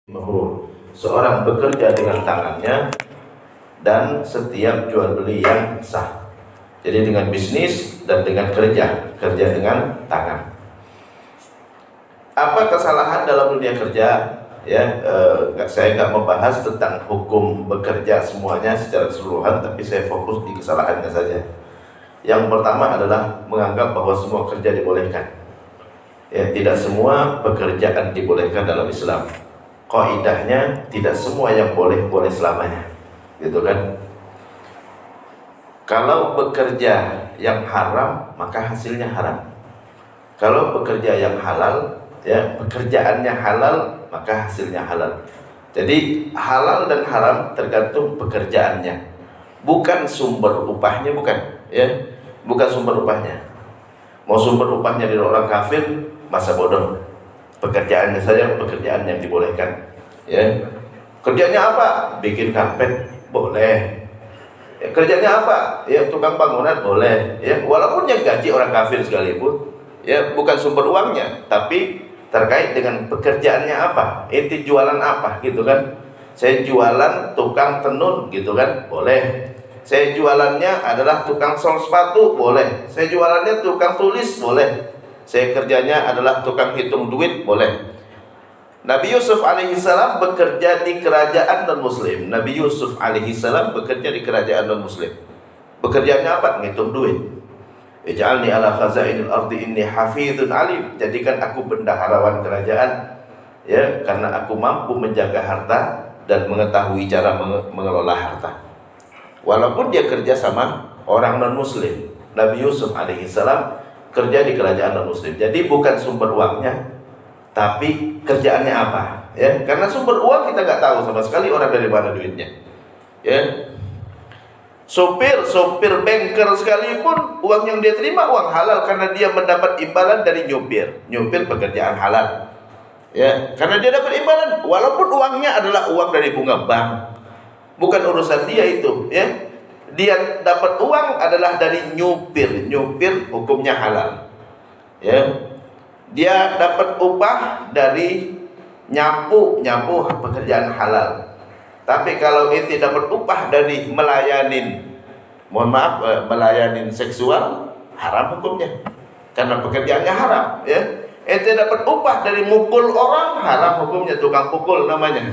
Mabrur. Seorang bekerja dengan tangannya dan setiap jual beli yang sah. Jadi dengan bisnis dan dengan kerja dengan tangan. Apa kesalahan dalam dunia kerja? Saya nggak membahas tentang hukum bekerja semuanya secara keseluruhan, tapi saya fokus di kesalahannya saja. Yang pertama adalah menganggap bahwa semua kerja dibolehkan. Tidak semua pekerjaan dibolehkan dalam Islam. Kaidahnya tidak semua yang boleh selamanya, gitu kan? Kalau bekerja yang haram maka hasilnya haram. Kalau bekerja yang halal, pekerjaannya halal maka hasilnya halal. Jadi halal dan haram tergantung pekerjaannya, bukan sumber upahnya, bukan sumber upahnya. Mau sumber upahnya dari orang kafir, masa bodoh. Pekerjaannya saja pekerjaan yang dibolehkan. Kerjanya apa? Bikin karpet, boleh. Kerjanya apa? Tukang bangunan, boleh. Walaupun yang gaji orang kafir sekalipun, bukan sumber uangnya, tapi terkait dengan pekerjaannya apa? Inti jualan apa, gitu kan? Saya jualan tukang tenun, gitu kan? Boleh. Saya jualannya adalah tukang sol sepatu, boleh. Saya jualannya tukang tulis, boleh. Saya kerjanya adalah tukang hitung duit, boleh. Nabi Yusuf alaihissalam bekerja di kerajaan non-muslim. Nabi Yusuf alaihissalam bekerja di kerajaan non-muslim. Bekerjaannya apa? Ngitung duit. Ij'alni ala khazainil ardi inni hafidhun alim. Jadikan aku bendaharawan kerajaan, karena aku mampu menjaga harta dan mengetahui cara mengelola harta. Walaupun dia kerja sama orang non-muslim, Nabi Yusuf alaihissalam kerja di kerajaan non-muslim. Jadi bukan sumber uangnya, tapi kerjaannya apa? Karena sumber uang kita nggak tahu sama sekali orang dari mana duitnya. Sopir banker sekalipun, uang yang dia terima uang halal karena dia mendapat imbalan dari nyupir pekerjaan halal. Karena dia dapat imbalan, walaupun uangnya adalah uang dari bunga bank, bukan urusan dia itu. Dia dapat uang adalah dari nyupir hukumnya halal. Dia dapat upah dari nyapu pekerjaan halal. Tapi kalau ente dapat upah dari melayanin seksual, haram hukumnya, karena pekerjaannya haram. Ente dapat upah dari mukul orang, haram hukumnya, tukang pukul namanya.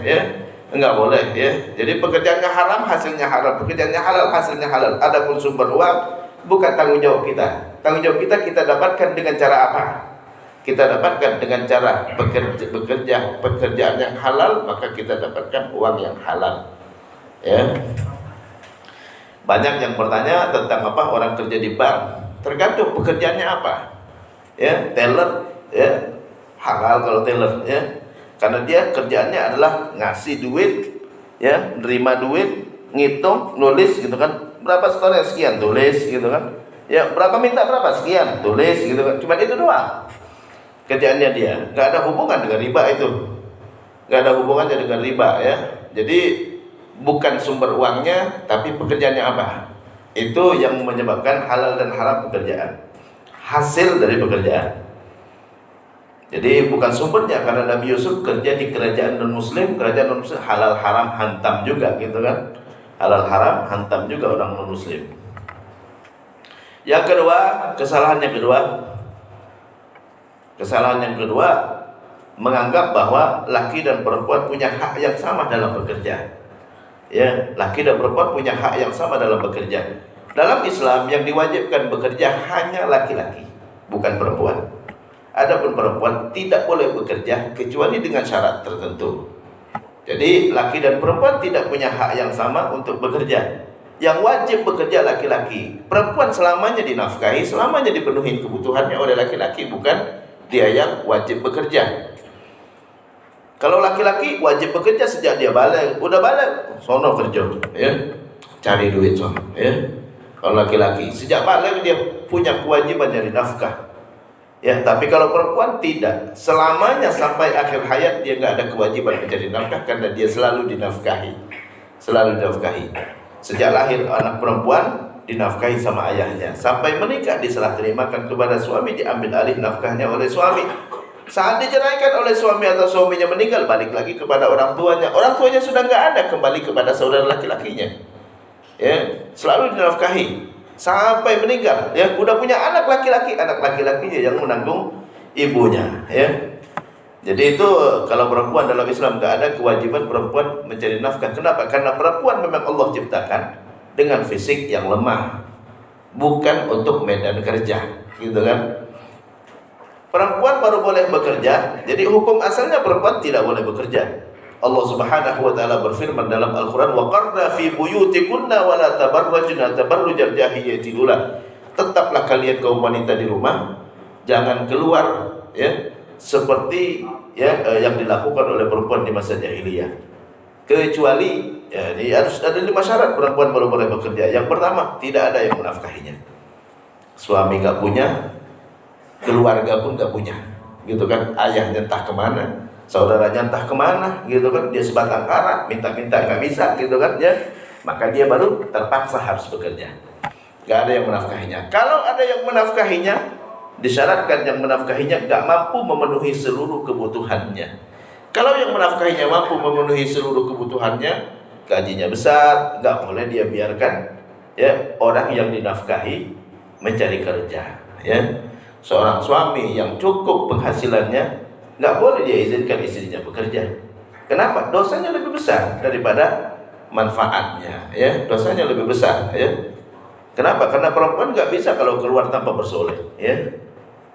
Enggak boleh. Jadi pekerjaannya haram, hasilnya haram. Pekerjaannya halal, hasilnya halal. Adapun sumber uang bukan tanggung jawab kita. Tanggung jawab kita dapatkan dengan cara apa? Kita dapatkan dengan cara bekerja pekerjaan yang halal, maka kita dapatkan uang yang halal. Banyak yang bertanya tentang apa orang kerja di bank. Tergantung pekerjaannya apa. Teller, halal kalau teller, karena dia kerjaannya adalah ngasih duit, nerima duit, ngitung, nulis, gitu kan. Berapa setornya? Sekian, tulis, gitu kan. Berapa minta berapa? Sekian, tulis, gitu kan. Cuma itu doang kerjaannya dia. Nggak ada hubungan dengan riba itu. Nggak ada hubungannya dengan riba, Jadi bukan sumber uangnya, tapi pekerjaannya apa. Itu yang menyebabkan halal dan haram pekerjaan. Hasil dari pekerjaan. Jadi bukan sumbernya, karena Nabi Yusuf kerja di kerajaan non-muslim halal haram hantam juga, gitu kan. Halal haram hantam juga orang non-muslim. Yang kedua, kesalahan yang kedua, menganggap bahwa laki dan perempuan punya hak yang sama dalam bekerja. Laki dan perempuan punya hak yang sama dalam bekerja. Dalam Islam yang diwajibkan bekerja hanya laki-laki, bukan perempuan. Adapun perempuan tidak boleh bekerja kecuali dengan syarat tertentu. Jadi laki dan perempuan tidak punya hak yang sama untuk bekerja. Yang wajib bekerja laki-laki. Perempuan selamanya dinafkahi, selamanya dipenuhi kebutuhannya oleh laki-laki, bukan dia yang wajib bekerja. Kalau laki-laki wajib bekerja sejak dia balik. Udah balik, sono kerja, cari duit sono. Kalau laki-laki sejak balik dia punya kewajiban dari nafkah. Tapi kalau perempuan tidak, selamanya sampai akhir hayat dia nggak ada kewajiban mencari nafkah, karena dia selalu dinafkahi. Sejak lahir anak perempuan dinafkahi sama ayahnya, sampai menikah diserah terimakan kepada suami, diambil alih nafkahnya oleh suami. Saat diceraikan oleh suami atau suaminya meninggal, balik lagi kepada orang tuanya. Orang tuanya sudah nggak ada, kembali kepada saudara laki-lakinya. Ya, selalu dinafkahi sampai meninggal. Ya, udah punya anak laki-lakinya yang menanggung ibunya. Ya, jadi itu kalau perempuan dalam Islam nggak ada kewajiban perempuan mencari nafkah. Kenapa? Karena perempuan memang Allah ciptakan dengan fisik yang lemah, bukan untuk medan kerja, gitu kan? Perempuan baru boleh bekerja. Jadi hukum asalnya perempuan tidak boleh bekerja. Allah Subhanahu wa taala berfirman dalam Al-Qur'an, "Wa qarna fi buyutikunna wa la tabarrajna tabarrujal jahiliyyati ula." Tetaplah kalian kaum wanita di rumah, jangan keluar ya seperti ya yang dilakukan oleh perempuan di masa jahiliyah. Kecuali ya, harus ada 5 syarat perempuan baru boleh bekerja. Yang pertama, tidak ada yang menafkahinya. Suami nggak punya, keluarga pun gak punya, gitu kan? Ayahnya entah kemana, saudaranya entah kemana, gitu kan? Dia sebatang kara, minta-minta gak bisa, gitu kan? Ya, maka dia baru terpaksa harus bekerja. Gak ada yang menafkahinya. Kalau ada yang menafkahinya, disyaratkan yang menafkahinya gak mampu memenuhi seluruh kebutuhannya. Kalau yang menafkahinya mampu memenuhi seluruh kebutuhannya, gajinya besar, gak boleh dia biarkan ya orang yang dinafkahi mencari kerja, ya. Seorang suami yang cukup penghasilannya nggak boleh dia izinkan istrinya bekerja. Kenapa? Dosanya lebih besar daripada manfaatnya, ya. Dosanya lebih besar, ya. Kenapa? Karena perempuan nggak bisa kalau keluar tanpa bersolek, ya.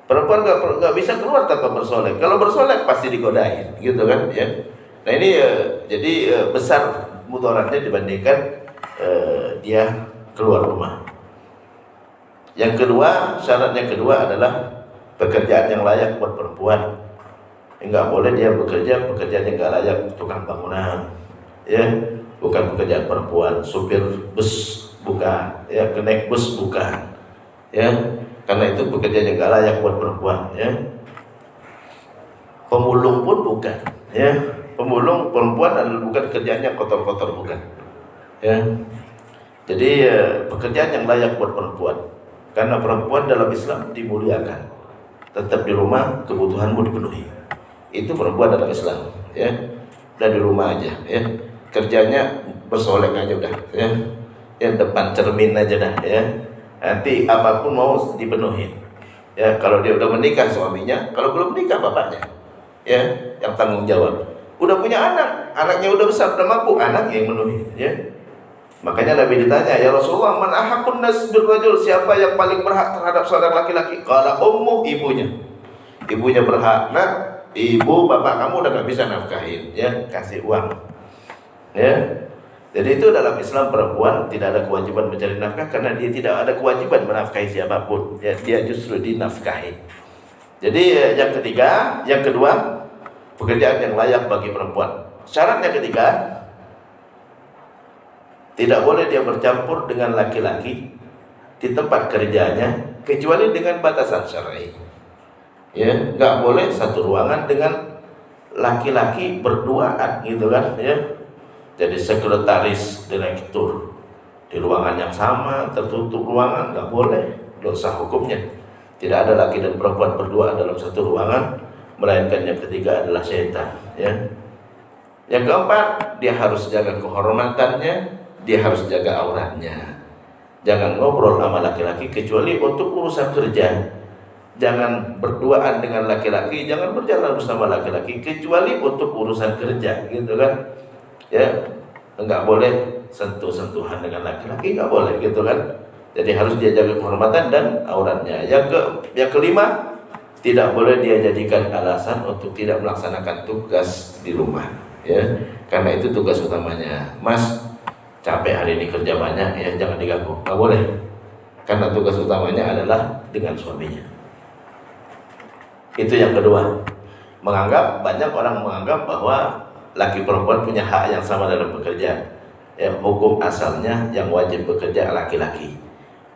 Perempuan nggak bisa keluar tanpa bersolek. Kalau bersolek pasti digodain, gitu kan, ya. Nah ini jadi besar mudaratnya dibandingkan dia keluar rumah. Yang kedua, syarat yang kedua adalah pekerjaan yang layak buat perempuan. Enggak boleh dia bekerja pekerjaan yang enggak layak, tukang bangunan, ya, bukan pekerjaan perempuan. Supir bus bukan, ya, kenaik bus bukan, ya, karena itu pekerjaan yang enggak layak buat perempuan, ya. Pemulung pun bukan, ya. Pemulung perempuan adalah bukan kerjanya kotor-kotor, bukan, ya. Jadi pekerjaan yang layak buat perempuan. Karena perempuan dalam Islam dimuliakan. Tetap di rumah, kebutuhanmu dipenuhi. Itu perempuan dalam Islam, ya. Dan di rumah aja, ya. Kerjanya bersolek aja udah, ya. Ya, depan cermin aja dah, ya. Nanti apapun mau dipenuhi. Ya, kalau dia udah menikah suaminya, kalau belum menikah bapaknya, ya, yang tanggung jawab. Udah punya anak, anaknya udah besar, udah mampu, anaknya yang memenuhi, ya. Makanya Nabi ditanya, "Ya Rasulullah, man ahaqqun nas birrajul?" Siapa yang paling berhak terhadap seorang laki-laki? Qala ummu, ibunya. Ibunya berhak. Nah, ibu bapak kamu udah gak bisa nafkahin, ya, kasih uang. Ya. Jadi itu dalam Islam perempuan tidak ada kewajiban mencari nafkah karena dia tidak ada kewajiban menafkahi siapapun. Ya, dia justru dinafkahi. Jadi yang ketiga, yang kedua, pekerjaan yang layak bagi perempuan. Syarat yang ketiga, tidak boleh dia bercampur dengan laki-laki di tempat kerjanya kecuali dengan batasan syar'i. Ya, nggak boleh satu ruangan dengan laki-laki berduaan, gitu kan, ya. Jadi sekretaris direktur di ruangan yang sama, tertutup ruangan, nggak boleh, dosa hukumnya. Tidak ada laki dan perempuan berdua dalam satu ruangan, melainkan yang ketiga adalah syaitan, ya. Yang keempat, dia harus jaga kehormatannya. Dia harus jaga auratnya. Jangan ngobrol sama laki-laki kecuali untuk urusan kerja. Jangan berduaan dengan laki-laki, jangan berjalan bersama laki-laki kecuali untuk urusan kerja, gitu kan? Ya, enggak boleh sentuh-sentuhan dengan laki-laki, enggak boleh, gitu kan? Jadi harus dia jaga kehormatan dan auratnya. Yang kelima, tidak boleh dia jadikan alasan untuk tidak melaksanakan tugas di rumah, ya. Karena itu tugas utamanya. Mas, capek hari ini kerja banyak, ya, jangan diganggu, nggak boleh, karena tugas utamanya adalah dengan suaminya. Itu yang kedua. Banyak orang menganggap bahwa laki perempuan punya hak yang sama dalam bekerja. Ya, hukum asalnya yang wajib bekerja laki-laki.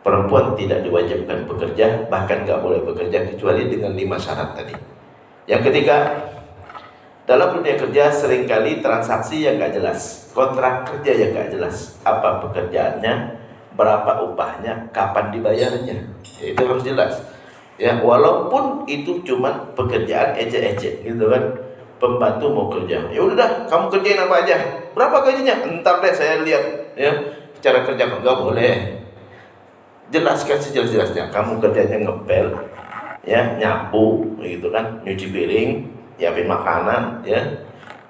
Perempuan tidak diwajibkan bekerja, bahkan nggak boleh bekerja kecuali dengan 5 syarat tadi. Yang ketiga, dalam dunia kerja seringkali transaksi yang gak jelas, kontrak kerja yang gak jelas, apa pekerjaannya, berapa upahnya, kapan dibayarnya, ya, itu harus jelas. Ya, walaupun itu cuma pekerjaan ecek-ecek gitu kan. Pembantu mau kerja, ya udah kamu kerjain apa aja. Berapa gajinya? Entar deh saya lihat ya cara kerja. Enggak boleh. Jelaskan sejelas-jelasnya. Kamu kerjanya ngepel, ya nyapu gitu kan, nyuci piring, nyiapin makanan, ya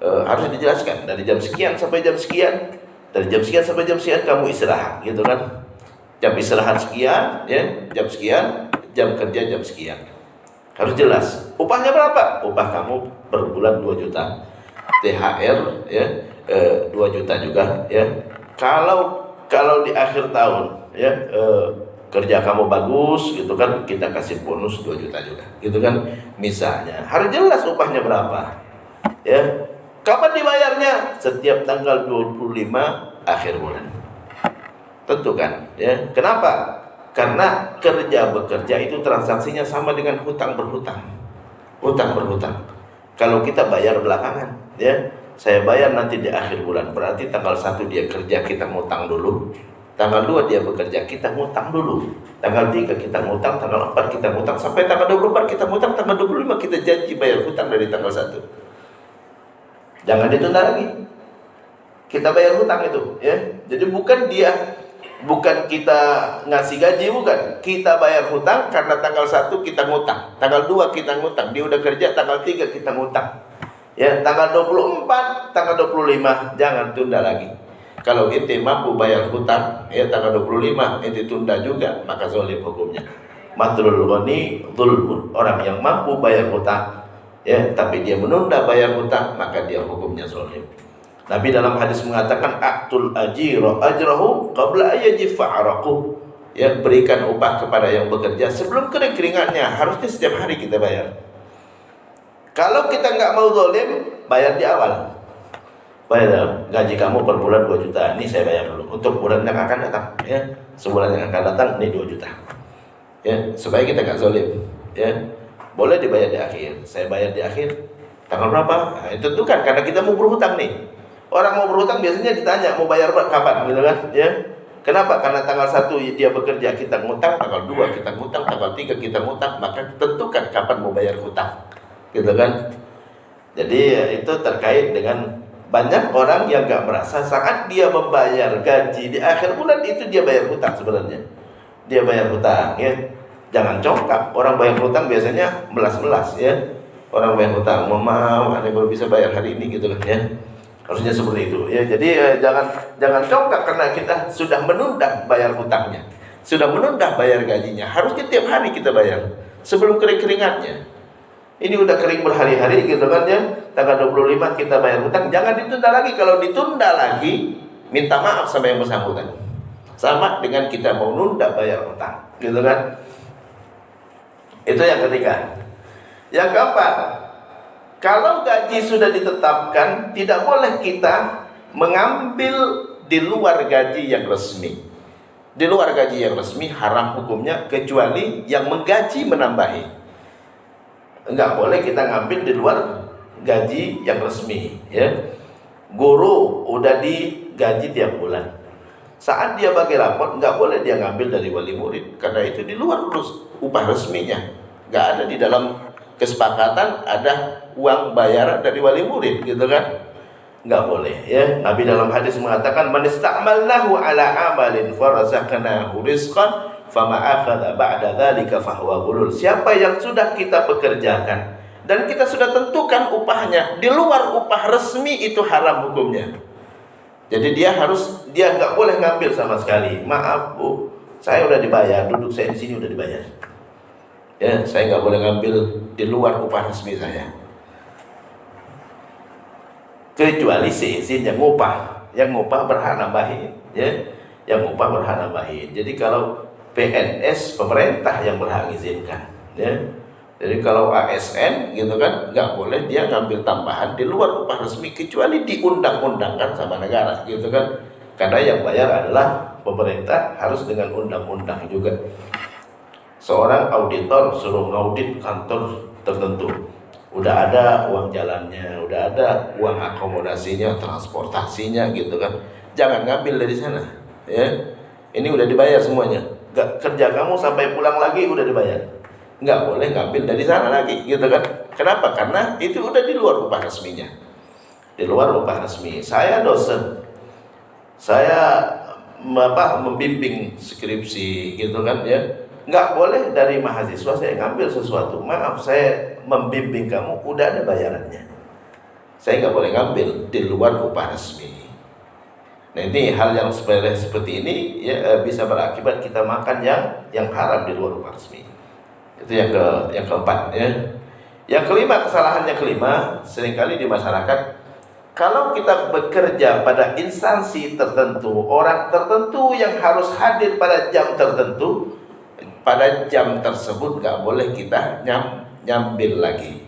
harus dijelaskan dari jam sekian sampai jam sekian, dari jam sekian sampai jam sekian kamu istirahat gitu kan. Jam istirahat sekian, ya jam sekian, jam kerja jam sekian. Harus jelas. Upahnya berapa? Upah kamu per bulan 2 juta. THR ya 2 juta juga ya. Kalau di akhir tahun ya kerja kamu bagus gitu kan, kita kasih bonus 2 juta juga. Gitu kan misalnya. Harus jelas upahnya berapa. Ya. Kapan dibayarnya? Setiap tanggal 25 akhir bulan. Tentukan ya. Kenapa? Karena kerja bekerja itu transaksinya sama dengan hutang berhutang. Hutang berhutang. Kalau kita bayar belakangan, ya, saya bayar nanti di akhir bulan. Berarti tanggal 1 dia kerja, kita ngutang dulu. Tanggal 2 dia bekerja, kita ngutang dulu. Tanggal 3 kita ngutang, tanggal 4 kita ngutang, sampai tanggal 24 kita ngutang, tanggal 25 kita janji bayar hutang dari tanggal 1. Jangan ditunda lagi. Kita bayar hutang itu, ya. Jadi bukan kita ngasih gaji, bukan. Kita bayar hutang karena tanggal 1 kita ngutang, tanggal 2 kita ngutang, dia udah kerja tanggal 3 kita ngutang. Ya, tanggal 24, tanggal 25 jangan tunda lagi. Kalau ente mampu bayar hutang, ya tanggal 25 ente tunda juga, maka zalim hukumnya. Matlul ghani dzulmun. Orang yang mampu bayar hutang, ya, tapi dia menunda bayar hutang, maka dia hukumnya zalim. Nabi dalam hadis mengatakan aqtul ajira ajrahu qabla ayajif fa'araquh. Ya, berikan upah kepada yang bekerja sebelum kering-keringatnya. Harusnya setiap hari kita bayar. Kalau kita nggak mau zalim, bayar di awal. Bayar gaji kamu per bulan 2 juta. Ini saya bayar dulu untuk bulan yang akan datang, ya. Sebulan yang akan datang ini 2 juta. Ya, supaya kita nggak zalim, ya. Boleh dibayar di akhir. Saya bayar di akhir tanggal berapa? Nah, itu tentukan karena kita mau berhutang nih. Orang mau berhutang biasanya ditanya mau bayar kapan gitu kan, ya. Kenapa? Karena tanggal 1 dia bekerja, kita ngutang, tanggal 2 kita ngutang, tanggal 3 kita ngutang, maka tentukan kapan mau bayar hutang. Gitu kan? Jadi itu terkait dengan banyak orang yang gak merasa saat dia membayar gaji di akhir bulan itu dia bayar hutang sebenarnya. Dia bayar hutang, ya. Jangan congkak. Orang bayar hutang biasanya melas-melas, ya. Orang bayar hutang, mau aneh baru bisa bayar hari ini gitu kan, ya. Harusnya seperti itu, ya. Jadi jangan congkak karena kita sudah menunda bayar hutangnya, sudah menunda bayar gajinya. Harusnya tiap hari kita bayar sebelum kering-keringatnya. Ini udah kering berhari-hari gitu kan, ya. Tanggal 25 kita bayar hutang, jangan ditunda lagi. Kalau ditunda lagi, minta maaf sama yang bersangkutan. Sama dengan kita mau nunda bayar hutang, gitu kan. Itu yang ketiga. Yang keempat, kalau gaji sudah ditetapkan, tidak boleh kita mengambil di luar gaji yang resmi. Di luar gaji yang resmi haram hukumnya, kecuali yang menggaji menambahi. Enggak boleh kita ngambil di luar gaji yang resmi, ya. Guru udah digaji tiap bulan. Saat dia bagi rapot, enggak boleh dia ngambil dari wali murid, karena itu di luar upah resminya. Enggak ada di dalam kesepakatan ada uang bayaran dari wali murid, gitu kan. Enggak boleh, ya. Nabi dalam hadis mengatakan man ista'malnahu ala amalin farazaqnahu rizqan fama akhadha ba'da dzalika fahuwa ghulul. Siapa yang sudah kita pekerjakan dan kita sudah tentukan upahnya di luar upah resmi, itu haram hukumnya. Jadi dia enggak boleh ngambil sama sekali. Maaf Bu, saya udah dibayar, duduk saya di sini udah dibayar. Ya, saya nggak boleh ngambil di luar upah resmi saya. Kecuali seizin yang ngupah berhak nambahin, ya. Yang ngupah berhak nambahin. Jadi kalau PNS pemerintah yang berhak izinkan, ya. Jadi kalau ASN gitu kan nggak boleh dia ngambil tambahan di luar upah resmi, kecuali diundang-undangkan sama negara, gitu kan. Karena yang bayar adalah pemerintah, harus dengan undang-undang juga. Seorang auditor suruh ngaudit kantor tertentu, udah ada uang jalannya, udah ada uang akomodasinya, transportasinya, gitu kan. Jangan ngambil dari sana, ya. Ini udah dibayar semuanya. Gak kerja kamu sampai pulang lagi udah dibayar. nggak boleh ngambil dari sana lagi, gitu kan? Kenapa? Karena itu udah di luar upah resminya, di luar upah resmi. Saya dosen, saya membimbing skripsi, gitu kan ya. Nggak boleh dari mahasiswa saya ngambil sesuatu. Maaf, saya membimbing kamu udah ada bayarannya. Saya nggak boleh ngambil di luar upah resmi. Nah, ini hal yang sepele seperti ini ya, bisa berakibat kita makan yang haram di luar upah resmi. Itu yang keempat ya. Yang kelima, kesalahannya kelima, seringkali di masyarakat, kalau kita bekerja pada instansi tertentu, orang tertentu yang harus hadir pada jam tertentu, pada jam tersebut nggak boleh kita nyambil lagi.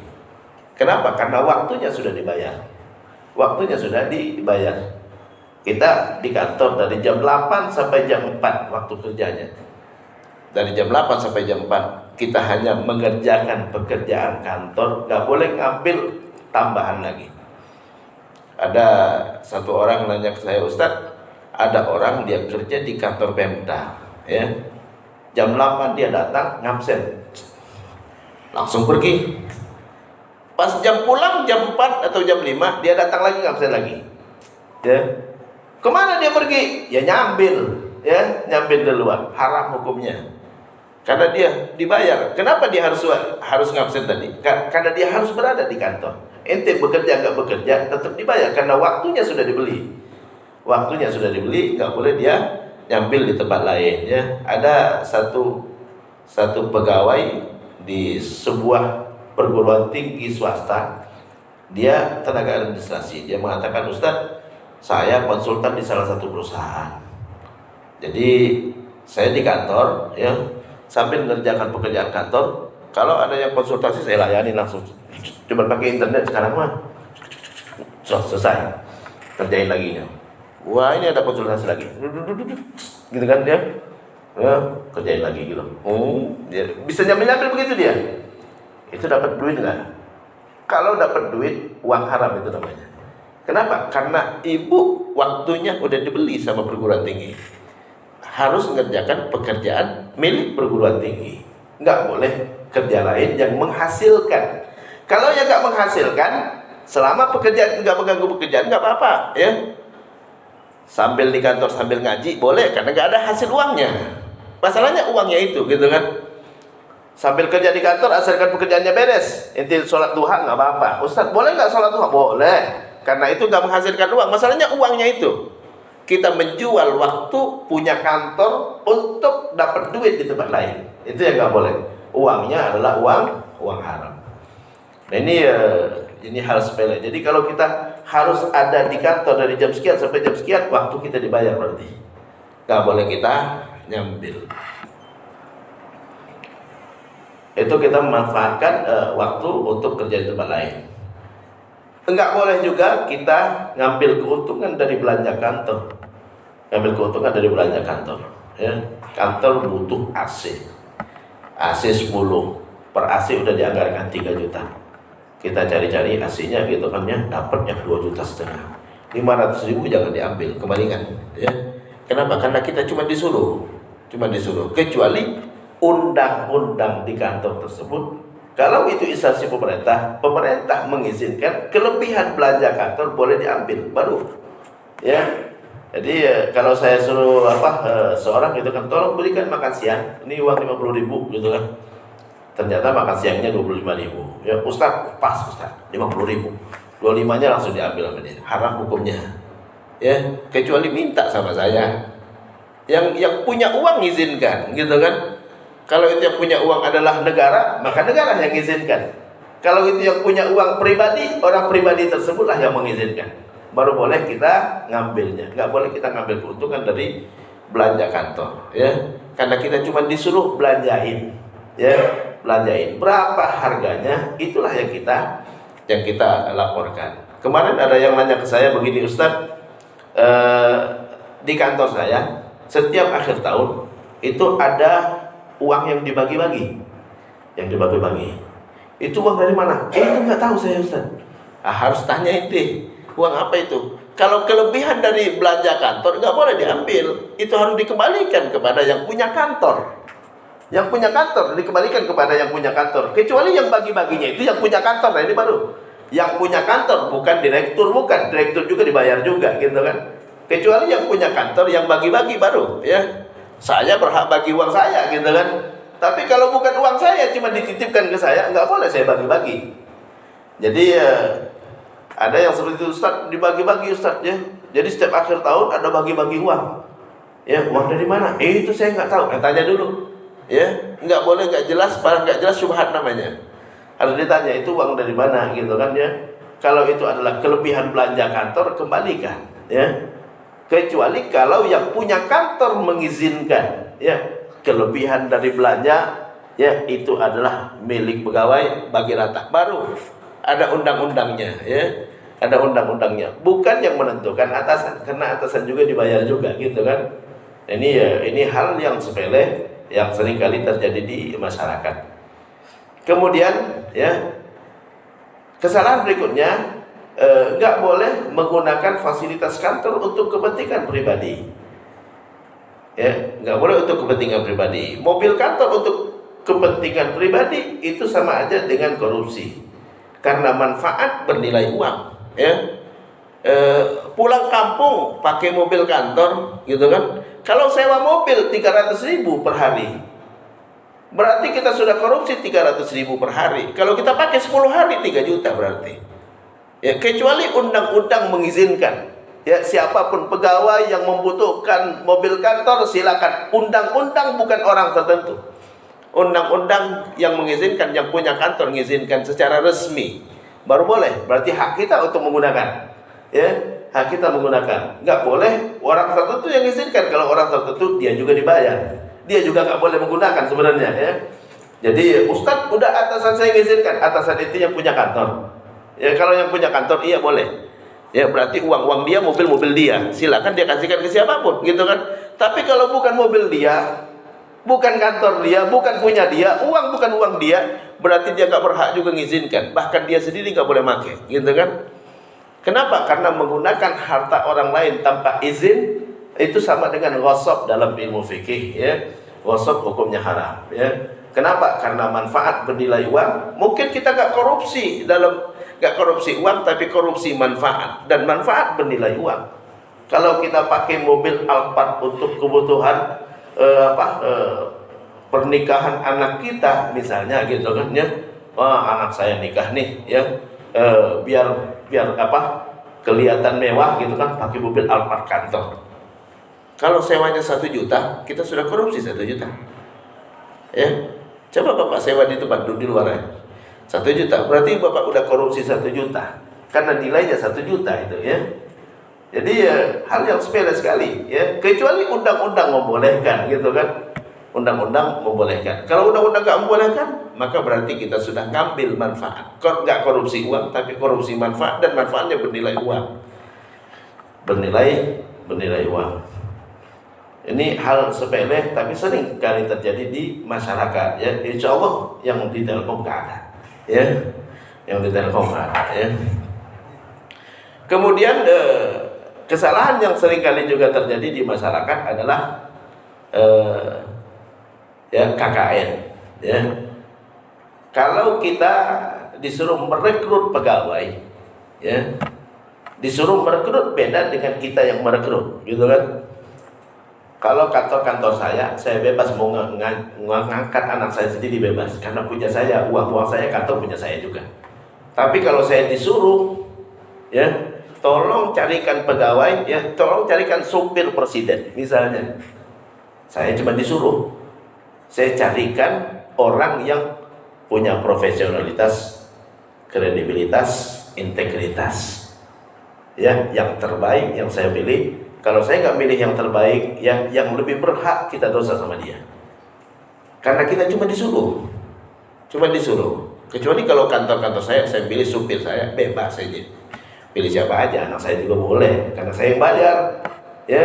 Kenapa? Karena waktunya sudah dibayar. Waktunya sudah dibayar. Kita di kantor dari jam 8 sampai jam 4 waktu kerjanya. Dari jam 8 sampai jam 4 kita hanya mengerjakan pekerjaan kantor, nggak boleh ngambil tambahan lagi. Ada satu orang nanya ke saya, Ustadz, ada orang dia kerja di kantor Pemda, ya. Jam 8 dia datang, ngabsen, langsung pergi. Pas jam pulang jam 4 atau jam 5 dia datang lagi, ngabsen lagi, ya. Kemana dia pergi? Ya nyambil, ya nyambil di luar. Haram hukumnya, karena dia dibayar. Kenapa dia harus ngabsen tadi? Karena dia harus berada di kantor. Ente bekerja nggak bekerja tetap dibayar, karena waktunya sudah dibeli. Waktunya sudah dibeli, nggak boleh dia nyambil di tempat lain, ya. Ada satu pegawai di sebuah perguruan tinggi swasta, dia tenaga administrasi. Dia mengatakan, Ustadz, saya konsultan di salah satu perusahaan. Jadi saya di kantor, ya, sambil mengerjakan pekerjaan kantor. Kalau ada yang konsultasi saya layani langsung. Cuma pakai internet sekarang mah selesai, kerjain lagi ya. Wah, ini ada konsultasi lagi, gitu kan dia, ya, kerjain lagi gitu. Dia bisa nyambil begitu dia. Itu dapat duit nggak? Kalau dapat duit, uang haram itu namanya. Kenapa? Karena ibu waktunya udah dibeli sama perguruan tinggi. Harus mengerjakan pekerjaan milik perguruan tinggi. Nggak boleh kerja lain yang menghasilkan. Kalau yang nggak menghasilkan, selama pekerjaan nggak mengganggu pekerjaan, nggak apa-apa, ya. Sambil di kantor sambil ngaji boleh, karena nggak ada hasil uangnya. Masalahnya uangnya itu, gitu kan. Sambil kerja di kantor asalkan pekerjaannya beres. Inti sholat duha nggak apa-apa. Ustadz, boleh nggak sholat duha? Boleh, karena itu nggak menghasilkan uang. Masalahnya uangnya itu. Kita menjual waktu punya kantor untuk dapat duit di tempat lain. Itu yang nggak boleh. Uangnya adalah uang haram. Nah, ini hal sepele. Jadi kalau kita harus ada di kantor dari jam sekian sampai jam sekian, waktu kita dibayar berarti. Nggak boleh kita nyambil. Itu kita memanfaatkan waktu untuk kerja di tempat lain. Enggak boleh juga kita ngambil keuntungan dari belanja kantor. Ngambil keuntungan dari belanja kantor, ya. Kantor butuh AC 10, per AC udah dianggarkan 3 juta. Kita cari-cari AC-nya gitu kan, ya, dapatnya 2,5 juta. 500.000 jangan diambil, kembalikan, ya. Kenapa? Karena kita cuma disuruh. Kecuali undang-undang di kantor tersebut, kalau itu instansi pemerintah mengizinkan kelebihan belanja kantor boleh diambil baru, ya. Jadi kalau saya suruh seorang gitu kan, tolong belikan makan siang, ini uang 50.000 gitu kan. Ternyata makan siangnya 25.000. Ya, Ustaz, pas Ustaz, 50.000. 25-nya langsung diambil sama dia. Haram hukumnya. Ya, kecuali minta sama saya. Yang punya uang izinkan, gitu kan. Kalau itu yang punya uang adalah negara, maka negara yang izinkan. Kalau itu yang punya uang pribadi, orang pribadi tersebutlah yang mengizinkan. Baru boleh kita ngambilnya. Nggak boleh kita ngambil keuntungan dari belanja kantor, ya. Karena kita cuma disuruh belanjain, ya, belanjain. Berapa harganya, itulah yang kita laporkan. Kemarin ada yang nanya ke saya begini, Ustadz, di kantor saya setiap akhir tahun itu ada uang yang dibagi-bagi, Itu uang dari mana? Itu nggak tahu saya, Ustaz. Harus tanya inti, uang apa itu? Kalau kelebihan dari belanja kantor nggak boleh diambil, itu harus dikembalikan kepada yang punya kantor. Yang punya kantor dikembalikan kepada yang punya kantor. Kecuali yang bagi-baginya itu yang punya kantor. Nah ini baru. Yang punya kantor, bukan direktur, bukan. Direktur juga dibayar juga, gitu kan. Kecuali yang punya kantor, yang bagi-bagi baru, ya. Saya berhak bagi uang saya, gitu kan. Tapi kalau bukan uang saya, cuma dititipkan ke saya, nggak boleh saya bagi-bagi. Jadi ada yang seperti itu, Ustaz, dibagi-bagi Ustaz, ya. Jadi setiap akhir tahun ada bagi-bagi uang. Ya, uang dari mana? Itu saya nggak tahu. Tanya dulu. Ya, nggak boleh nggak jelas, barang nggak jelas syubhat namanya. Harus ditanya itu uang dari mana, gitu kan ya. Kalau itu adalah kelebihan belanja kantor, kembalikan, ya. Kecuali kalau yang punya kantor mengizinkan, ya, kelebihan dari belanja, ya, itu adalah milik pegawai bagi rata. Baru ada undang-undangnya, ya. Ada undang-undangnya. Bukan yang menentukan atasan, karena atasan juga dibayar juga, gitu kan. Ini ya, ini hal yang sepele yang seringkali terjadi di masyarakat. Kemudian, ya, kesalahan berikutnya, nggak boleh menggunakan fasilitas kantor untuk kepentingan pribadi. Ya, nggak boleh untuk kepentingan pribadi. Mobil kantor untuk kepentingan pribadi itu sama aja dengan korupsi, karena manfaat bernilai uang. Ya, pulang kampung pakai mobil kantor, gitu kan? Kalau sewa mobil 300.000 per hari, berarti kita sudah korupsi 300.000 per hari. Kalau kita pakai 10 hari 3 juta berarti. Ya, kecuali undang-undang mengizinkan. Ya, siapapun pegawai yang membutuhkan mobil kantor silakan. Undang-undang bukan orang tertentu. Undang-undang yang mengizinkan, yang punya kantor mengizinkan secara resmi, baru boleh. Berarti hak kita untuk menggunakan. Ya, hak kita menggunakan. Nggak boleh orang tertentu yang mengizinkan. Kalau orang tertentu dia juga dibayar. Dia juga nggak boleh menggunakan sebenarnya, ya. Jadi Ustadz udah atasan saya mengizinkan. Atasan itu yang punya kantor. Ya, kalau yang punya kantor iya boleh. Ya, berarti uang-uang dia, mobil-mobil dia. Silakan dia kasihkan ke siapapun, gitu kan. Tapi kalau bukan mobil dia, bukan kantor dia, bukan punya dia, uang bukan uang dia, berarti dia nggak berhak juga mengizinkan. Bahkan dia sendiri nggak boleh pakai, gitu kan. Kenapa? Karena menggunakan harta orang lain tanpa izin itu sama dengan ghasab dalam ilmu fikih, ya. Ghasab hukumnya haram, ya. Kenapa? Karena manfaat bernilai uang. Mungkin kita nggak korupsi uang, tapi korupsi manfaat, dan manfaat bernilai uang. Kalau kita pakai mobil Alphard untuk kebutuhan pernikahan anak kita misalnya, gitu kan, ya. Wah, anak saya nikah nih, ya. Biar kelihatan mewah, gitu kan, pakai mobil Alphard kantor. Kalau sewanya 1 juta, kita sudah korupsi 1 juta. Ya, coba Bapak sewa di tempat di luar, ya. 1 juta, berarti Bapak udah korupsi 1 juta. Karena nilainya 1 juta itu, ya. Jadi ya, hal yang sepele sekali, ya. Kecuali undang-undang membolehkan, gitu kan. Undang-undang membolehkan. Kalau undang-undang nggak membolehkan, maka berarti kita sudah ngambil manfaat. Nggak korupsi uang, tapi korupsi manfaat, dan manfaatnya bernilai uang. Bernilai uang. Ini hal sepele, tapi sering kali terjadi di masyarakat, ya. Insya Allah yang di Telkom nggak ada, ya. Yang di Telkom nggak ada, ya. Kemudian kesalahan yang sering kali juga terjadi di masyarakat adalah KKN, ya. Kalau kita disuruh merekrut pegawai, ya, disuruh merekrut beda dengan kita yang merekrut, gitu kan. Kalau kantor saya bebas mau ngangkat anak saya sendiri, bebas, karena punya saya, uang saya, kantor punya saya juga. Tapi kalau saya disuruh, ya, tolong carikan pegawai, ya, tolong carikan supir presiden misalnya, saya cuma disuruh, saya carikan orang yang punya profesionalitas, kredibilitas, integritas, ya, yang terbaik yang saya pilih. Kalau saya nggak milih yang terbaik, yang lebih berhak, kita dosa sama dia. Karena kita cuma disuruh. Kecuali kalau kantor-kantor saya pilih supir saya, bebas saja. Pilih siapa aja, anak saya juga boleh, karena saya yang bayar, ya.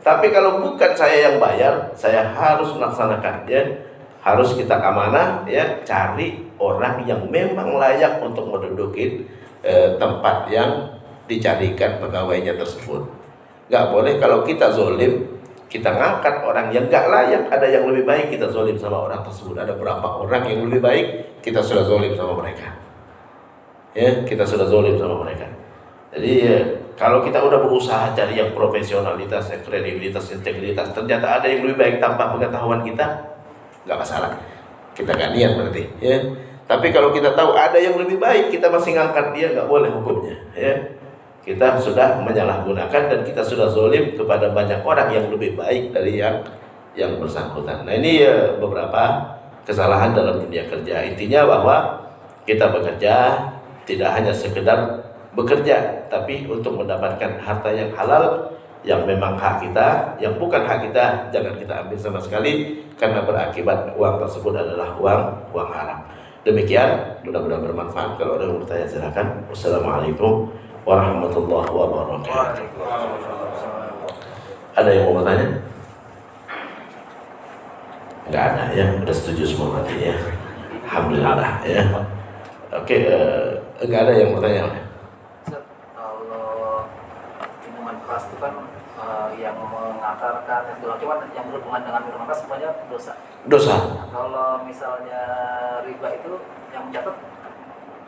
Tapi kalau bukan saya yang bayar, saya harus melaksanakan, ya. Harus kita amanah, ya, cari orang yang memang layak untuk menduduki tempat yang dicarikan pegawainya tersebut. Nggak boleh kalau kita zolim, kita ngangkat orang yang gak layak, ada yang lebih baik, kita zolim sama orang tersebut. Ada berapa orang yang lebih baik, kita sudah zolim sama mereka. Ya, kita sudah zolim sama mereka. Jadi ya, kalau kita udah berusaha cari yang profesionalitas, kredibilitas, integritas, ternyata ada yang lebih baik tanpa pengetahuan kita, nggak masalah. Kita gak niat berarti. Ya. Tapi kalau kita tahu ada yang lebih baik, kita masih ngangkat dia, nggak boleh hukumnya. Ya. Kita sudah menyalahgunakan dan kita sudah zolim kepada banyak orang yang lebih baik dari yang bersangkutan. Nah ini ya beberapa kesalahan dalam dunia kerja. Intinya bahwa kita bekerja tidak hanya sekedar bekerja, tapi untuk mendapatkan harta yang halal, yang memang hak kita, yang bukan hak kita jangan kita ambil sama sekali, karena berakibat uang tersebut adalah uang haram. Demikian, mudah-mudahan bermanfaat. Kalau ada yang bertanya silakan. Wassalamualaikum warahmatullahi wabarakatuh. Ada yang mau bertanya? Enggak ada ya, udah setuju semua berarti ya. Alhamdulillah ya. Oke, enggak ada yang bertanya. Kalau minuman keras itu kan yang mengantarkan cuma yang berhubungan dengan minuman keras semuanya dosa. Dosa. Kalau misalnya riba itu yang mencatat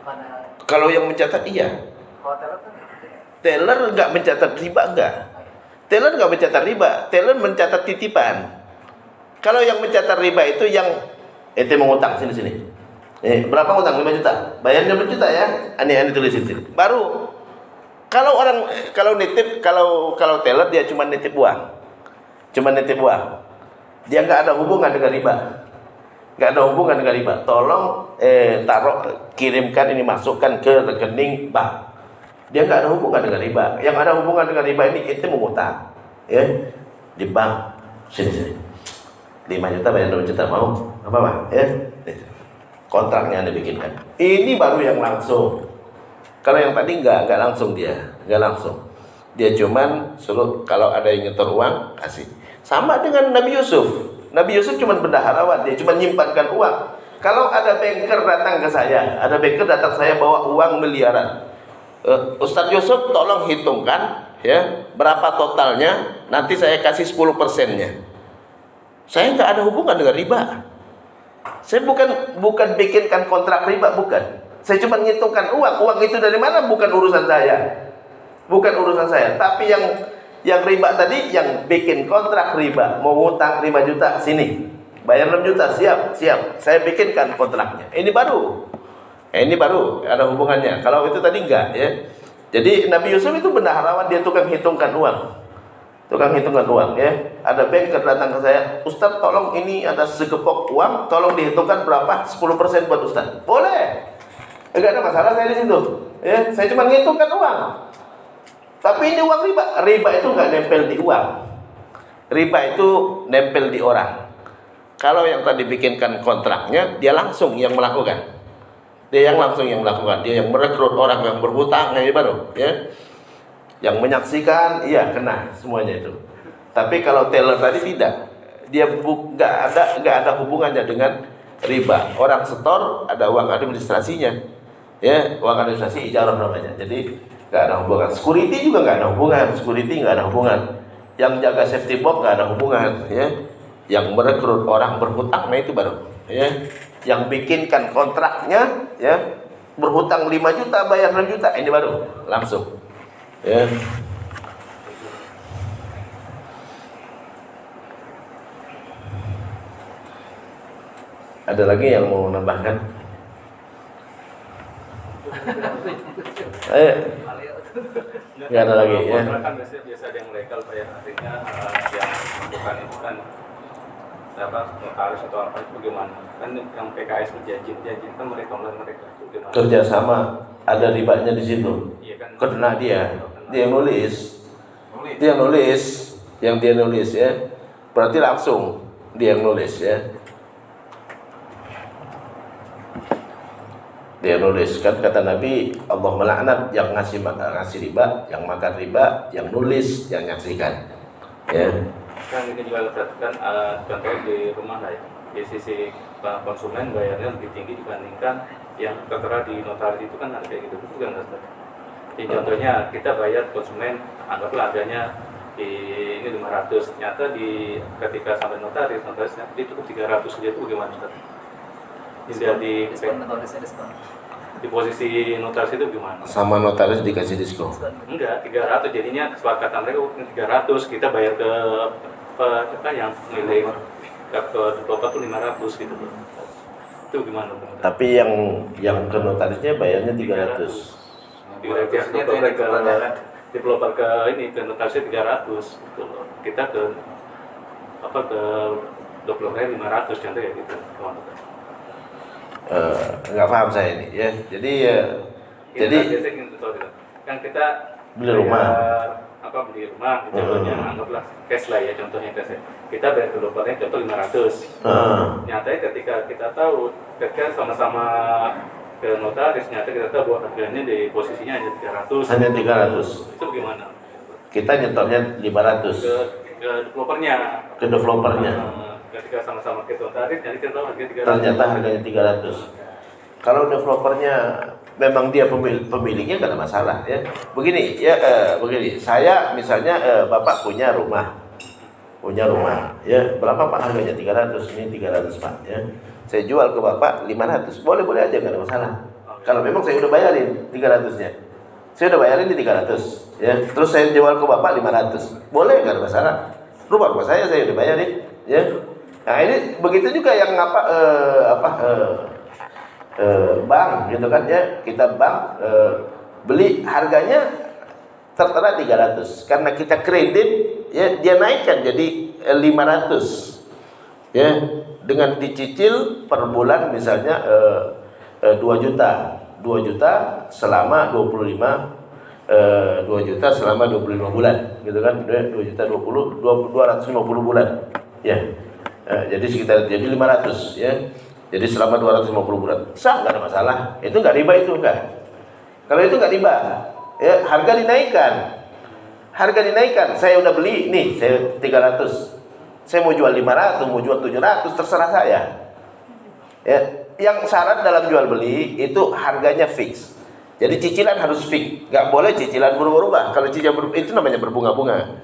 mana? Kalau yang mencatat iya. Kalau teller kan Teller nggak mencatat riba, enggak. Teller nggak mencatat riba, teller mencatat titipan. Kalau yang mencatat riba itu yang ente mengutang sini. Berapa utang? 5 juta. Bayar 5 juta ya. Ani tulis itu. Baru kalau nitip, kalau teller dia cuma nitip uang. Dia nggak ada hubungan dengan riba. Tolong kirimkan ini, masukkan ke rekening bank. Dia nggak ada hubungan dengan riba. Yang ada hubungan dengan riba ini itu mengutang, ya, di bank. Sini. 5 juta bayar 2 juta, mau apa ya? Kontraknya Anda bikinkan. Ini baru yang langsung. Kalau yang tadi nggak langsung nggak langsung. Dia cuman suruh kalau ada yang nyetor uang kasih. Sama dengan Nabi Yusuf. Nabi Yusuf cuma bendaharawan, dia cuma nyimpankan uang. Kalau ada banker datang ke saya, bawa uang miliaran. Ustadz Yusuf tolong hitungkan ya berapa totalnya, nanti saya kasih 10%-nya. Saya nggak ada hubungan dengan riba. Saya bukan bikinkan kontrak riba, bukan. Saya cuma ngitungkan uang itu dari mana, bukan urusan saya. Tapi yang riba tadi, yang bikin kontrak riba, mau ngutang 5 juta, sini bayar 6 juta, siap, saya bikinkan kontraknya. Ini baru ada hubungannya. Kalau itu tadi enggak ya. Jadi Nabi Yusuf itu bendaharawan, dia tukang hitungkan uang ya. Ada banker datang ke saya, Ustadz tolong ini ada segepok uang, tolong dihitungkan berapa, 10% buat Ustadz. Boleh, enggak ada masalah saya di situ ya. Saya cuma ngitungkan uang. Tapi ini uang riba itu enggak nempel di uang, riba itu nempel di orang. Kalau yang tadi bikinkan kontraknya, dia langsung yang melakukan. Dia yang merekrut orang yang berhutang, ini baru ya. Yang menyaksikan, iya kena semuanya itu. Tapi kalau teller tadi tidak, dia nggak ada hubungannya dengan riba. Orang setor ada uang administrasinya, ya, uang administrasi ijarah namanya. Jadi nggak ada hubungan. Security juga nggak ada hubungan. Yang jaga safety box nggak ada hubungan, ya. Yang merekrut orang berhutang, nah itu baru, ya. Yang bikinkan kontraknya, ya, berhutang 5 juta bayar 6 juta, ini baru langsung, ya. Ada lagi yang mau nambahkan? Nggak ada lagi ya. Kan biasa ada yang legal Pak ya, artinya yang melakukan itu kan notaris atau apa itu bagaimana? Kan yang PKS berjanji kan mereka itu gimana? Kerjasama ada ribanya di situ. Iya kan? Kena dia nulis, yang dia nulis ya, berarti langsung dia yang nulis ya. Dia nulis, kan kata Nabi, Allah melaknat yang ngasih riba, yang makan riba, yang nulis, yang nyaksikan. Ya. Kan ini juga perhatikan contoh di rumah lah ya, di sisi konsumen bayarnya lebih tinggi dibandingkan yang tertera di notaris itu kan ada kayak gitu juga nggak sih? Jadi contohnya kita bayar konsumen, anggaplah harganya ini 500, ternyata ketika sampai notarisnya dia cukup 300, dia itu gimana Ustaz? Diskon atau diskon? Di posisi notaris itu gimana? Sama notaris dikasih diskon. Enggak, 300, jadinya kesepakatan mereka 300, kita bayar ke apa yang milik ke developer tuh 500 gitu. Itu gimana? Tapi yang ke notarisnya bayarnya 300. Developer ke ini ke notarisnya 300 gitu loh. Kita ke developernya 500 contoh ya gitu. Nggak paham saya ini ya. Jadi biasanya kan kita beli rumah. Beli rumah contohnya anggaplah cash lah ya, contohnya cash ya. Kita bayar developernya contoh 500. Nyatanya ketika kita tahu ketika sama-sama ke notaris, nyata kita tahu bahwa harganya di posisinya hanya 300. Hanya 300. Itu bagaimana? Kita nyetornya 500 ke developernya. Ke developernya. Ketika sama-sama ke notaris, jadi kita tahu harganya 300. Ternyata harganya 300. Kalau developernya memang dia pemiliknya nggak ada masalah ya. Begini ya, begini. Saya misalnya Bapak punya rumah ya, berapa Pak harganya? 300. Ini 300 Pak ya. Saya jual ke Bapak 500. Boleh aja, nggak ada masalah. Kalau memang saya udah bayarin 300-nya. Saya udah bayarin di 300 ya. Terus saya jual ke Bapak 500. Boleh, nggak ada masalah. Rumah saya udah bayarin ya. Nah, ini begitu juga yang bank gitu kan ya. Kita bank beli harganya tertera 300 karena kita kredit ya, dia naikkan jadi 500 ya, dengan dicicil per bulan misalnya 2 juta selama 2 juta selama 25 bulan gitu kan, 2 juta 250 bulan ya. Jadi sekitar 500 ya. Jadi selama 250 bulan. Sah, nggak ada masalah. Itu nggak riba, itu enggak. Kalau itu nggak riba. Ya, harga dinaikkan. Saya udah beli nih, saya 300. Saya mau jual 500, mau jual 700, terserah saya. Ya, yang syarat dalam jual beli itu harganya fix. Jadi cicilan harus fix. Nggak boleh cicilan berubah-ubah. Kalau cicilan itu namanya berbunga-bunga.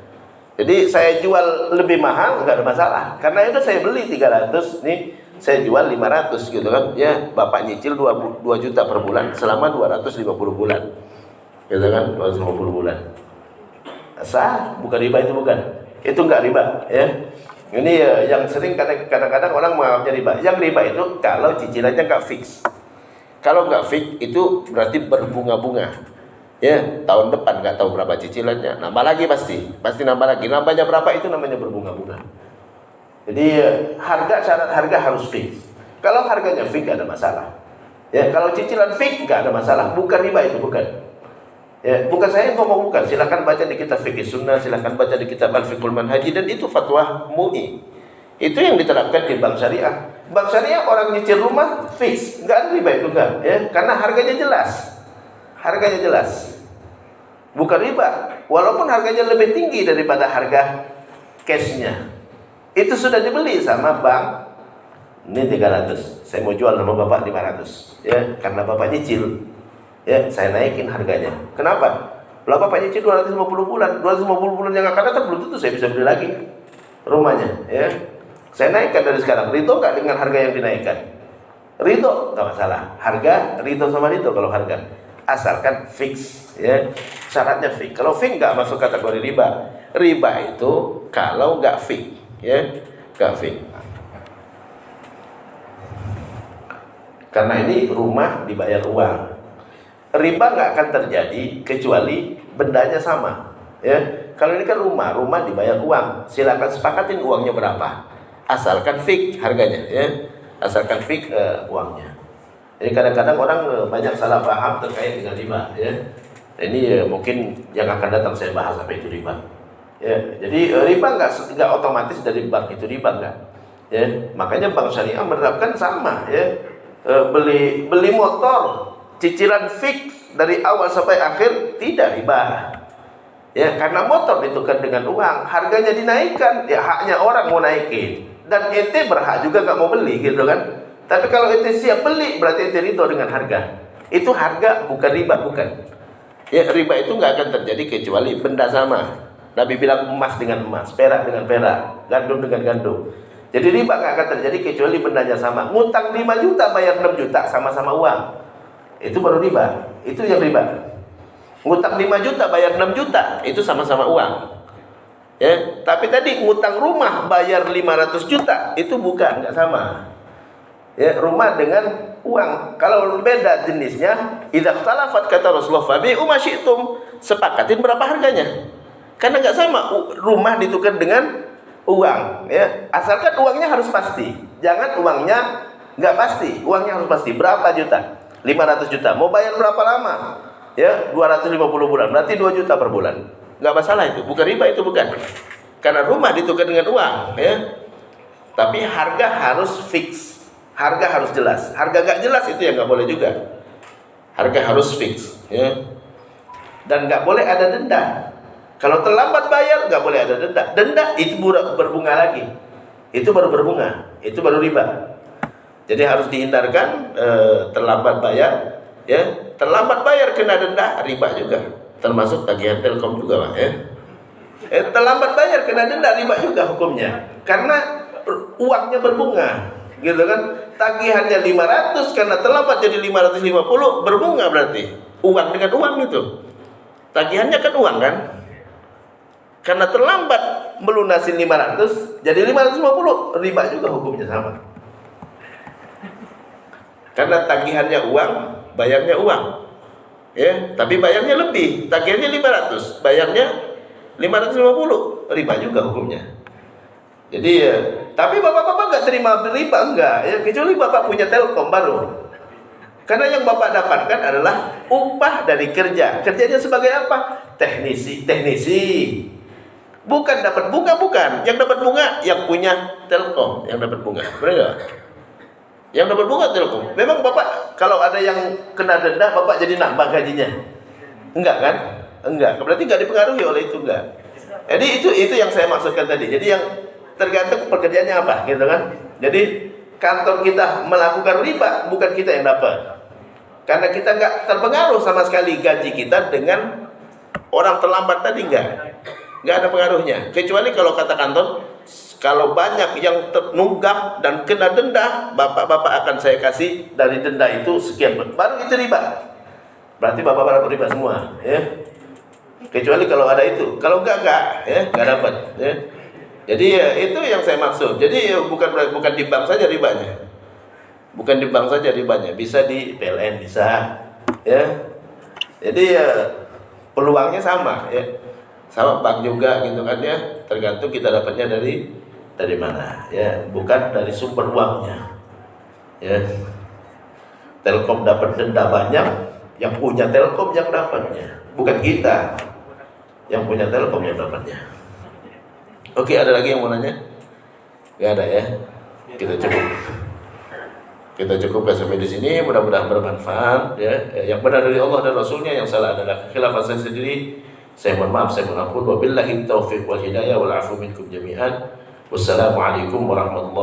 Jadi saya jual lebih mahal nggak ada masalah, karena itu saya beli 300 nih, saya jual 500 gitu kan ya. Bapak nyicil 2 juta per bulan selama 250 bulan gitu kan, 250 bulan. Sah, bukan riba itu, bukan. Itu nggak riba ya. Ini yang sering kadang-kadang orang menganggapnya riba. Yang riba itu kalau cicilannya nggak fix. Kalau nggak fix itu berarti berbunga-bunga. Ya, tahun depan nggak tahu berapa cicilannya, nambah lagi pasti nambah lagi. Nambahnya berapa itu namanya berbunga-bunga. Jadi syarat harga harus fix. Kalau harganya fix nggak ada masalah. Ya, kalau cicilan fix nggak ada masalah. Bukan riba itu, bukan. Ya, bukan saya ngomong, bukan. Silakan baca di kitab Fiqh Sunnah, silakan baca di kitab Al-Fiqhul Manhaji, dan itu fatwa MUI. Itu yang diterapkan di bank syariah. Bank syariah orang nyicil rumah fix, nggak ada riba itu, enggak. Ya, karena harganya jelas. Bukan riba, walaupun harganya lebih tinggi daripada harga cashnya. Itu sudah dibeli sama bank. Ini 300, saya mau jual sama Bapak 500 ya, karena Bapak nyicil ya, saya naikin harganya. Kenapa? Lah Bapak nyicil 250 bulan yang akan datang belum tentu saya bisa beli lagi rumahnya ya. Saya naikkan dari sekarang. Ridho nggak dengan harga yang dinaikkan? Ridho, nggak masalah. Harga ridho sama ridho kalau harga, asalkan fix ya, syaratnya fix. Kalau fix nggak masuk kategori riba. Riba itu kalau nggak fix ya, nggak fix. Karena ini rumah dibayar uang. Riba nggak akan terjadi kecuali bendanya sama ya. Kalau ini kan rumah dibayar uang, silakan sepakatin uangnya berapa, asalkan fix harganya ya, asalkan fix uangnya. Jadi kadang-kadang orang banyak salah paham terkait dengan riba ya. Ini mungkin yang akan datang saya bahas apa itu riba. Ya, jadi riba nggak otomatis dari bank itu riba, nggak. Ya, makanya bank syariah menerapkan sama ya. Beli motor cicilan fix dari awal sampai akhir tidak riba. Ya, karena motor ditukar dengan uang, harganya dinaikkan, ya haknya orang mau naikin. Dan ente berhak juga nggak mau beli gitu kan. Tapi kalau ente siap beli, berarti ente ridho dengan harga. Itu harga, bukan riba, bukan. Ya, riba itu nggak akan terjadi kecuali benda sama. Nabi bilang emas dengan emas, perak dengan perak, gandum dengan gandum. Jadi riba nggak akan terjadi kecuali bendanya sama. Ngutang 5 juta bayar 6 juta sama-sama uang. Itu baru riba. Itu yang riba. Ngutang 5 juta bayar 6 juta, itu sama-sama uang. Ya, tapi tadi ngutang rumah bayar 500 juta, itu bukan, nggak sama. Ya, rumah dengan uang. Kalau beda jenisnya, idza ikhtalafat kata Rasulullah fabi'u ma syi'tum, sepakatin berapa harganya. Karena nggak sama, rumah ditukar dengan uang, ya. Asalkan uangnya harus pasti. Jangan uangnya nggak pasti, uangnya harus pasti. Berapa juta? 500 juta. Mau bayar berapa lama? Ya, 250 bulan. Berarti 2 juta per bulan. Nggak masalah itu, bukan riba itu, bukan. Karena rumah ditukar dengan uang, ya. Tapi harga harus fix. Harga harus jelas. Harga nggak jelas itu yang nggak boleh juga. Harga harus fix, ya. Dan nggak boleh ada denda. Kalau terlambat bayar nggak boleh ada denda. Denda itu berbunga lagi. Itu baru berbunga. Itu baru riba. Jadi harus dihindarkan terlambat bayar. Ya, terlambat bayar kena denda, riba juga. Termasuk tagihan Telkom juga, Pak, ya. Terlambat bayar kena denda, riba juga hukumnya. Karena uangnya berbunga. Gitu kan, tagihannya 500 karena terlambat jadi 550, berbunga berarti uang dengan uang itu. Tagihannya kan uang kan, karena terlambat melunasi 500 jadi 550, riba juga hukumnya sama. Karena tagihannya uang, bayarnya uang, ya, tapi bayarnya lebih, tagihannya 500, bayarnya 550, riba juga hukumnya. Jadi ya, tapi bapak-bapak nggak terima riba, enggak, ya, kecuali bapak punya Telkom baru. Karena yang bapak dapatkan adalah upah dari kerja. Kerjanya sebagai apa? Teknisi. Bukan dapat bunga, bukan. Yang dapat bunga yang punya Telkom, yang dapat bunga. Benar nggak? Yang dapat bunga Telkom. Memang bapak kalau ada yang kena denda, bapak jadi nambah gajinya? Enggak kan? Enggak. Berarti nggak dipengaruhi oleh itu, enggak. Jadi itu yang saya maksudkan tadi. Jadi yang tergantung pekerjaannya apa, gitu kan. Jadi kantor kita melakukan riba, bukan kita yang dapat. Karena kita nggak terpengaruh sama sekali gaji kita dengan orang terlambat tadi, nggak ada pengaruhnya. Kecuali kalau kata kantor, kalau banyak yang nunggak dan kena denda, bapak-bapak akan saya kasih dari denda itu sekian, baru itu riba. Berarti bapak-bapak riba semua, ya. Kecuali kalau ada itu, kalau enggak, ya, nggak dapat, ya. Jadi ya, itu yang saya maksud. Jadi ya, bukan di bank saja ribanya. Bukan di bank saja ribanya, bisa di PLN, bisa, ya. Jadi ya peluangnya sama, ya. Sama bank juga gitu kan, ya. Tergantung kita dapatnya dari mana, ya. Bukan dari sumber uangnya. Ya. Telkom dapat denda banyak, yang punya Telkom yang dapatnya, bukan kita. Yang punya Telkom yang dapatnya. Oke, ada lagi yang mau nanya? Gak ada, ya. Kita cukupkan sampai di sini. Mudah-mudahan bermanfaat, ya. Yang benar dari Allah dan Rasulnya, yang salah adalah khilafah saya sendiri. Saya mohon maaf, saya mohon ampun. Wabillahi taufiq wal hidayah wal afu minkum jami'an. Wassalamualaikum warahmatullahi wabarakatuh.